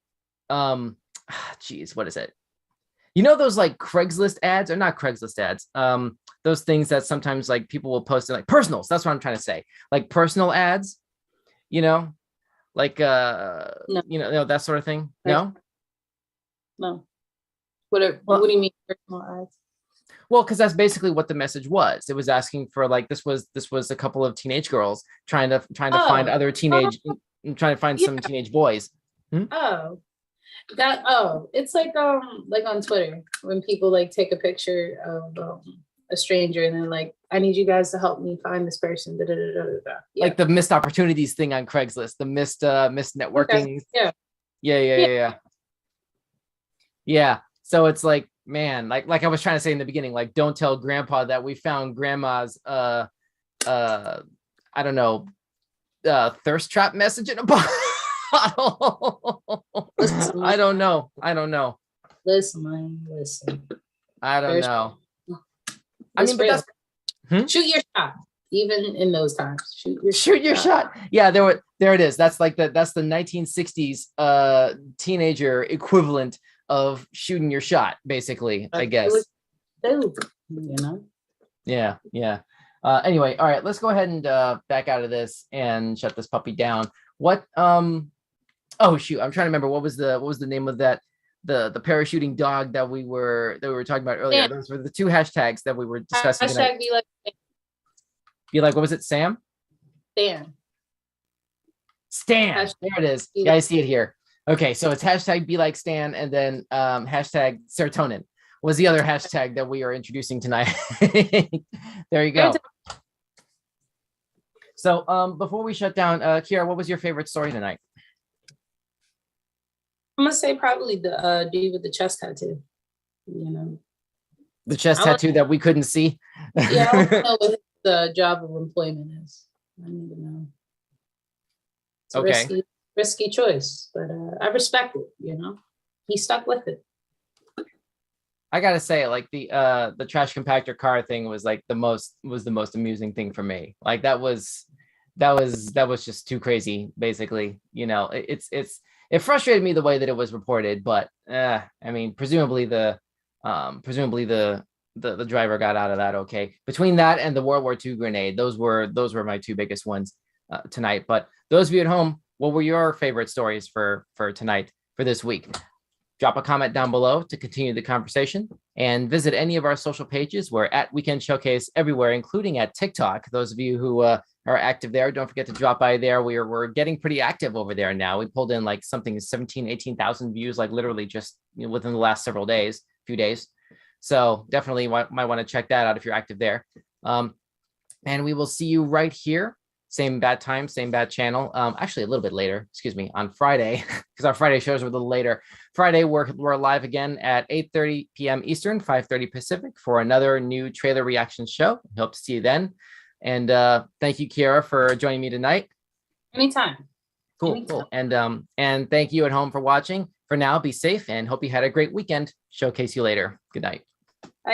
Speaker 1: geez, what is it? You know those like Craigslist ads, or not Craigslist ads? Those things that sometimes like people will post in like personals. That's what I'm trying to say. Like personal ads, like
Speaker 2: No.
Speaker 1: That sort of thing. No.
Speaker 2: No. What do you mean personal ads?
Speaker 1: Well, because that's basically what the message was. It was asking for like this was a couple of teenage girls trying to find other teenage, trying to find some teenage boys.
Speaker 2: It's like on Twitter when people like take a picture of a stranger and then like, I need you guys to help me find this person. Yeah.
Speaker 1: Like the missed opportunities thing on Craigslist, the missed networking.
Speaker 2: Okay.
Speaker 1: Yeah. So it's like, man, like I was trying to say in the beginning, like don't tell grandpa that we found grandma's I don't know, thirst trap message in a bottle. I don't know.
Speaker 2: Listen.
Speaker 1: I don't know. I mean, but that's
Speaker 2: shoot your shot. Even in those times,
Speaker 1: shoot your shot. Yeah, there it is. That's like that's the 1960s teenager equivalent of shooting your shot, basically. I guess. Yeah. Anyway, all right. Let's go ahead and back out of this and shut this puppy down. What? Oh shoot! I'm trying to remember what was the name of that the parachuting dog that we were talking about earlier. Those were the two hashtags that we were discussing.
Speaker 2: Hashtag
Speaker 1: be like what was it? Stan. Hashtag, there it is. Yeah, I see it here. Okay, so it's hashtag be like Stan, and then hashtag serotonin was the other hashtag that we are introducing tonight. There you go. So before we shut down, Kiara, what was your favorite story tonight?
Speaker 2: I'm gonna say probably the dude with the chest tattoo. You know,
Speaker 1: The chest
Speaker 2: I want-
Speaker 1: tattoo that we couldn't see.
Speaker 2: yeah, I want to know what the job of employment is. I need to know. It's a
Speaker 1: Okay.
Speaker 2: risky choice, but I respect it. You know, he stuck with it.
Speaker 1: I gotta say, like the trash compactor car thing was like the most amusing thing for me. Like that was just too crazy, basically. You know, it frustrated me the way that it was reported, but I mean, presumably the driver got out of that okay. Between that and the World War II grenade, those were my two biggest ones tonight. But those of you at home, what were your favorite stories for tonight, for this week? Drop a comment down below to continue the conversation, and visit any of our social pages. We're at Weekend Showcase everywhere, including at TikTok. Those of you who are active there, don't forget to drop by there. We're getting pretty active over there now. We pulled in like something 18,000 views, like literally just within the last few days. So definitely might want to check that out if you're active there. And we will see you right here. Same bad time, same bad channel. Actually, a little bit later, excuse me, on Friday, because our Friday shows are a little later. Friday, we're live again at 8:30 p.m. Eastern, 5:30 Pacific for another new trailer reaction show. Hope to see you then. And thank you, Kiara, for joining me tonight.
Speaker 2: Anytime.
Speaker 1: Cool. And thank you at home for watching. For now, be safe and hope you had a great weekend. Showcase you later. Good night.